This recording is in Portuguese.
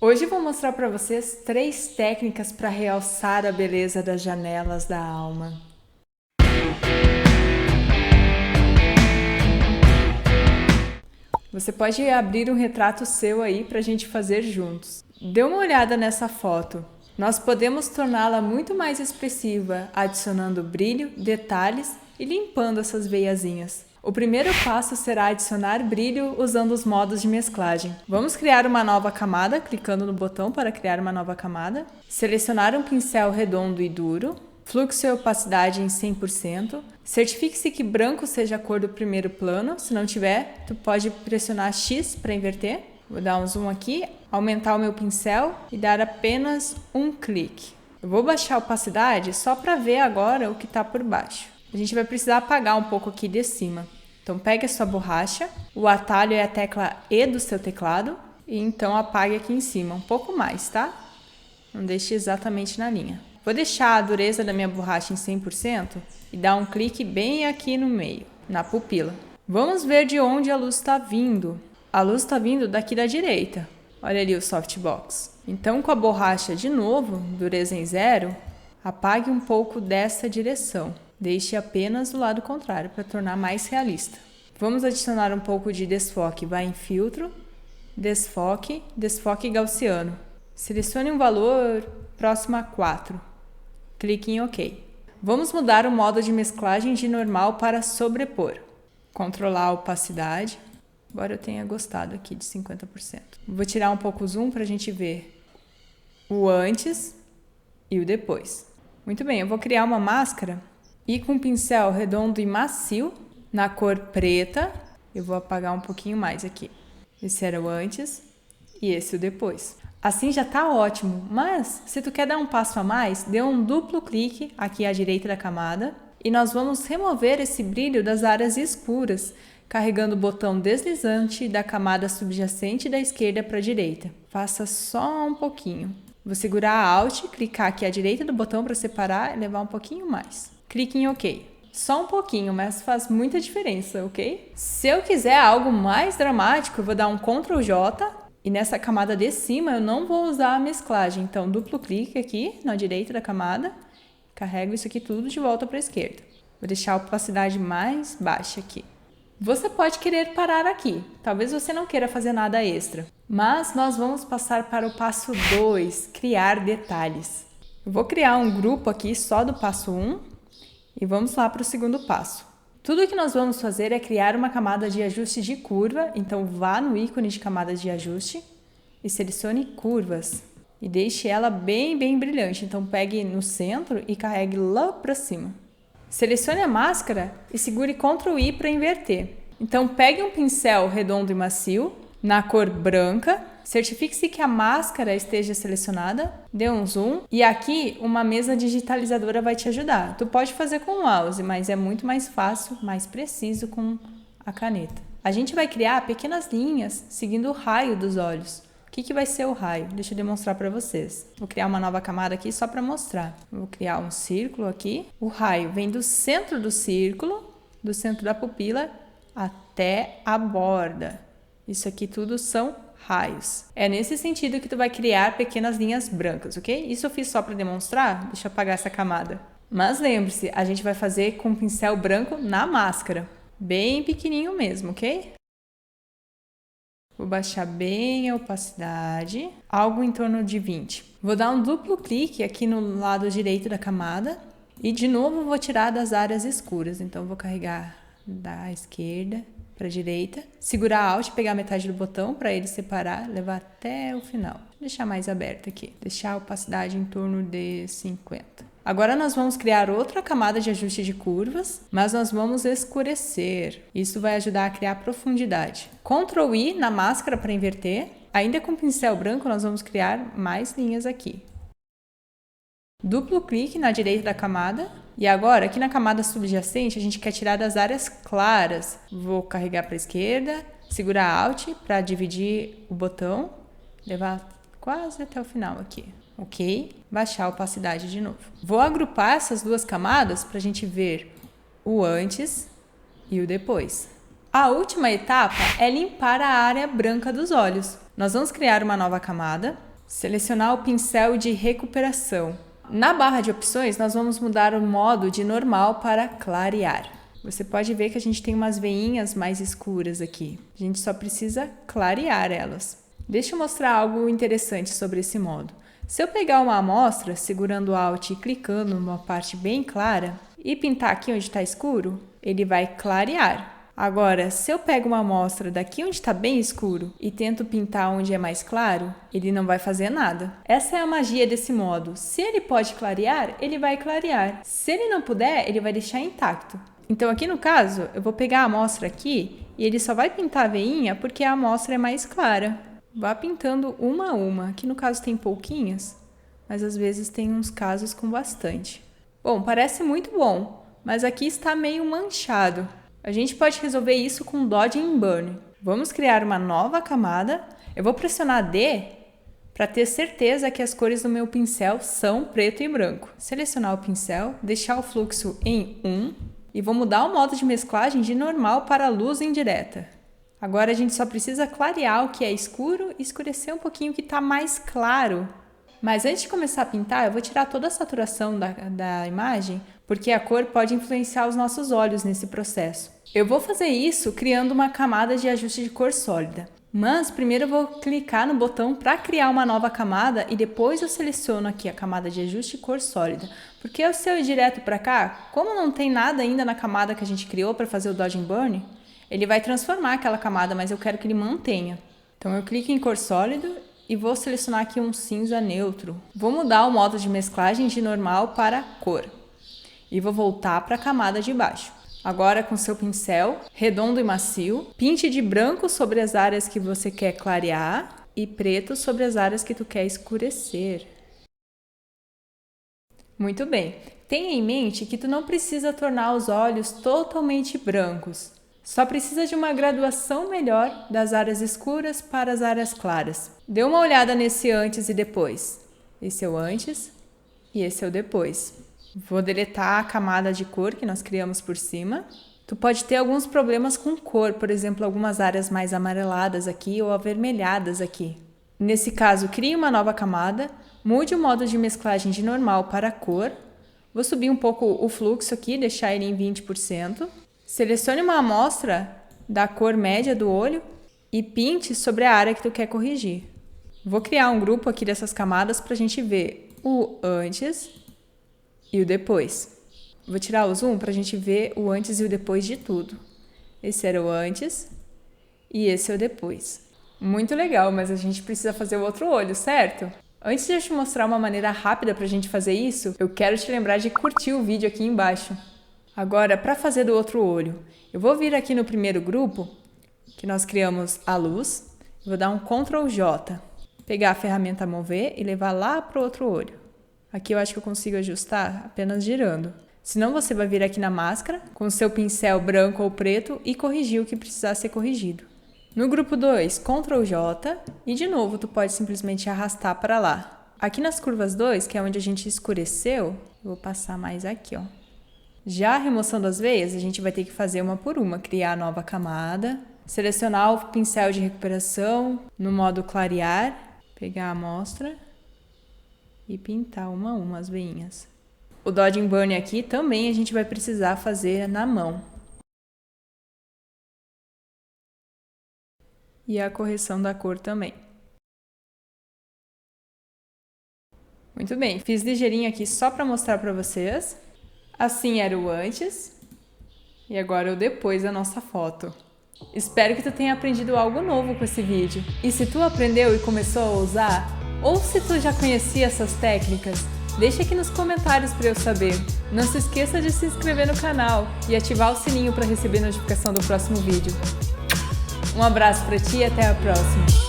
Hoje vou mostrar para vocês 3 técnicas para realçar a beleza das janelas da alma. Você pode abrir um retrato seu aí para a gente fazer juntos. Dê uma olhada nessa foto. Nós podemos torná-la muito mais expressiva, adicionando brilho, detalhes e limpando essas veiazinhas. O primeiro passo será adicionar brilho usando os modos de mesclagem. Vamos criar uma nova camada, clicando no botão para criar uma nova camada. Selecionar um pincel redondo e duro. Fluxo e opacidade em 100%. Certifique-se que branco seja a cor do primeiro plano. Se não tiver, tu pode pressionar X para inverter. Vou dar um zoom aqui, aumentar o meu pincel e dar apenas um clique. Eu vou baixar a opacidade só para ver agora o que está por baixo. A gente vai precisar apagar um pouco aqui de cima. Então pegue a sua borracha, o atalho é a tecla E do seu teclado e então apague aqui em cima, um pouco mais, tá? Não deixe exatamente na linha. Vou deixar a dureza da minha borracha em 100% e dar um clique bem aqui no meio, na pupila. Vamos ver de onde a luz está vindo. A luz está vindo daqui da direita. Olha ali o softbox. Então com a borracha de novo, dureza em 0, apague um pouco dessa direção. Deixe apenas do lado contrário para tornar mais realista. Vamos adicionar um pouco de desfoque. Vai em filtro, desfoque, desfoque gaussiano. Selecione um valor próximo a 4. Clique em OK. Vamos mudar o modo de mesclagem de normal para sobrepor. Controlar a opacidade. Embora eu tenha gostado aqui de 50%. Vou tirar um pouco o zoom para a gente ver o antes e o depois. Muito bem, eu vou criar uma máscara. E com um pincel redondo e macio, na cor preta, eu vou apagar um pouquinho mais aqui. Esse era o antes e esse o depois. Assim já tá ótimo, mas se tu quer dar um passo a mais, dê um duplo clique aqui à direita da camada e nós vamos remover esse brilho das áreas escuras, carregando o botão deslizante da camada subjacente da esquerda para a direita. Faça só um pouquinho. Vou segurar a Alt, clicar aqui à direita do botão para separar e levar um pouquinho mais. Clique em OK. Só um pouquinho, mas faz muita diferença, ok? Se eu quiser algo mais dramático, eu vou dar um Ctrl J e nessa camada de cima eu não vou usar a mesclagem. Então, duplo clique aqui na direita da camada, carrego isso aqui tudo de volta para a esquerda. Vou deixar a opacidade mais baixa aqui. Você pode querer parar aqui, talvez você não queira fazer nada extra, mas nós vamos passar para o passo 2, criar detalhes. Eu vou criar um grupo aqui só do passo 1, e vamos lá para o segundo passo. Tudo que nós vamos fazer é criar uma camada de ajuste de curva, então vá no ícone de camada de ajuste e selecione curvas. E deixe ela bem brilhante, então pegue no centro e carregue lá para cima. Selecione a máscara e segure Ctrl I para inverter. Então pegue um pincel redondo e macio, na cor branca, certifique-se que a máscara esteja selecionada, dê um zoom e aqui uma mesa digitalizadora vai te ajudar. Tu pode fazer com o mouse, mas é muito mais fácil, mais preciso com a caneta. A gente vai criar pequenas linhas seguindo o raio dos olhos. O que vai ser o raio? Deixa eu demonstrar para vocês. Vou criar uma nova camada aqui só para mostrar. Vou criar um círculo aqui. O raio vem do centro do círculo, do centro da pupila, até a borda. Isso aqui tudo são raios. É nesse sentido que tu vai criar pequenas linhas brancas, ok? Isso eu fiz só para demonstrar. Deixa eu apagar essa camada. Mas lembre-se, a gente vai fazer com pincel branco na máscara. Bem pequenininho mesmo, ok? Vou baixar bem a opacidade, algo em torno de 20. Vou dar um duplo clique aqui no lado direito da camada e de novo vou tirar das áreas escuras. Então vou carregar da esquerda para a direita, segurar Alt, pegar a metade do botão para ele separar, levar até o final. Deixar mais aberto aqui, deixar a opacidade em torno de 50. Agora nós vamos criar outra camada de ajuste de curvas, mas nós vamos escurecer. Isso vai ajudar a criar profundidade. Ctrl I na máscara para inverter. Ainda com pincel branco nós vamos criar mais linhas aqui. Duplo clique na direita da camada. E agora, aqui na camada subjacente, a gente quer tirar das áreas claras. Vou carregar para a esquerda, segurar Alt para dividir o botão, levar quase até o final aqui. Ok? Baixar a opacidade de novo. Vou agrupar essas duas camadas para a gente ver o antes e o depois. A última etapa é limpar a área branca dos olhos. Nós vamos criar uma nova camada Selecionar o pincel de recuperação. Na barra de opções, nós vamos mudar o modo de normal para clarear. Você pode ver que a gente tem umas veinhas mais escuras aqui. A gente só precisa clarear elas. Deixa eu mostrar algo interessante sobre esse modo. Se eu pegar uma amostra, segurando o Alt e clicando numa parte bem clara, e pintar aqui onde está escuro, ele vai clarear. Agora, se eu pego uma amostra daqui onde está bem escuro e tento pintar onde é mais claro, ele não vai fazer nada. Essa é a magia desse modo. Se ele pode clarear, ele vai clarear. Se ele não puder, ele vai deixar intacto. Então aqui no caso, eu vou pegar a amostra aqui e ele só vai pintar a veinha porque a amostra é mais clara. Vá pintando uma a uma. Aqui no caso tem pouquinhas, mas às vezes tem uns casos com bastante. Bom, parece muito bom, mas aqui está meio manchado. A gente pode resolver isso com Dodge and Burn. Vamos criar uma nova camada. Eu vou pressionar D para ter certeza que as cores do meu pincel são preto e branco. Selecionar o pincel, deixar o fluxo em 1 e vou mudar o modo de mesclagem de normal para luz indireta. Agora a gente só precisa clarear o que é escuro e escurecer um pouquinho o que está mais claro. Mas antes de começar a pintar, eu vou tirar toda a saturação da imagem, porque a cor pode influenciar os nossos olhos nesse processo. Eu vou fazer isso criando uma camada de ajuste de cor sólida. Mas primeiro eu vou clicar no botão para criar uma nova camada e depois eu seleciono aqui a camada de ajuste de cor sólida. Porque se eu ir direto para cá, como não tem nada ainda na camada que a gente criou para fazer o Dodge and Burn, ele vai transformar aquela camada, mas eu quero que ele mantenha. Então eu clico em cor sólida e vou selecionar aqui um cinza neutro. Vou mudar o modo de mesclagem de normal para cor. E vou voltar para a camada de baixo. Agora com seu pincel redondo e macio, pinte de branco sobre as áreas que você quer clarear e preto sobre as áreas que tu quer escurecer. Muito bem. Tenha em mente que tu não precisa tornar os olhos totalmente brancos. Só precisa de uma graduação melhor das áreas escuras para as áreas claras. Dê uma olhada nesse antes e depois. Esse é o antes e esse é o depois. Vou deletar a camada de cor que nós criamos por cima. Tu pode ter alguns problemas com cor, por exemplo, algumas áreas mais amareladas aqui ou avermelhadas aqui. Nesse caso, crie uma nova camada, mude o modo de mesclagem de normal para cor. Vou subir um pouco o fluxo aqui, deixar ele em 20%. Selecione uma amostra da cor média do olho e pinte sobre a área que tu quer corrigir. Vou criar um grupo aqui dessas camadas para a gente ver o antes e o depois. Vou tirar o zoom para a gente ver o antes e o depois de tudo. Esse era o antes e esse é o depois. Muito legal, mas a gente precisa fazer o outro olho, certo? Antes de eu te mostrar uma maneira rápida para a gente fazer isso, eu quero te lembrar de curtir o vídeo aqui embaixo. Agora, para fazer do outro olho, eu vou vir aqui no primeiro grupo, que nós criamos a luz, vou dar um Ctrl J, pegar a ferramenta mover e levar lá para o outro olho. Aqui eu acho que eu consigo ajustar apenas girando. Senão você vai vir aqui na máscara, com o seu pincel branco ou preto e corrigir o que precisar ser corrigido. No grupo 2, Ctrl J e de novo tu pode simplesmente arrastar para lá. Aqui nas curvas 2, que é onde a gente escureceu, eu vou passar mais aqui, ó. Já a remoção das veias, a gente vai ter que fazer uma por uma, criar a nova camada, selecionar o pincel de recuperação no modo clarear, pegar a amostra e pintar uma a uma as veinhas. O Dodge and Burn aqui também a gente vai precisar fazer na mão. E a correção da cor também. Muito bem, fiz ligeirinho aqui só para mostrar para vocês. Assim era o antes e agora o depois da nossa foto. Espero que tu tenha aprendido algo novo com esse vídeo. E se tu aprendeu e começou a usar, ou se tu já conhecia essas técnicas, deixa aqui nos comentários para eu saber. Não se esqueça de se inscrever no canal e ativar o sininho para receber notificação do próximo vídeo. Um abraço para ti e até a próxima!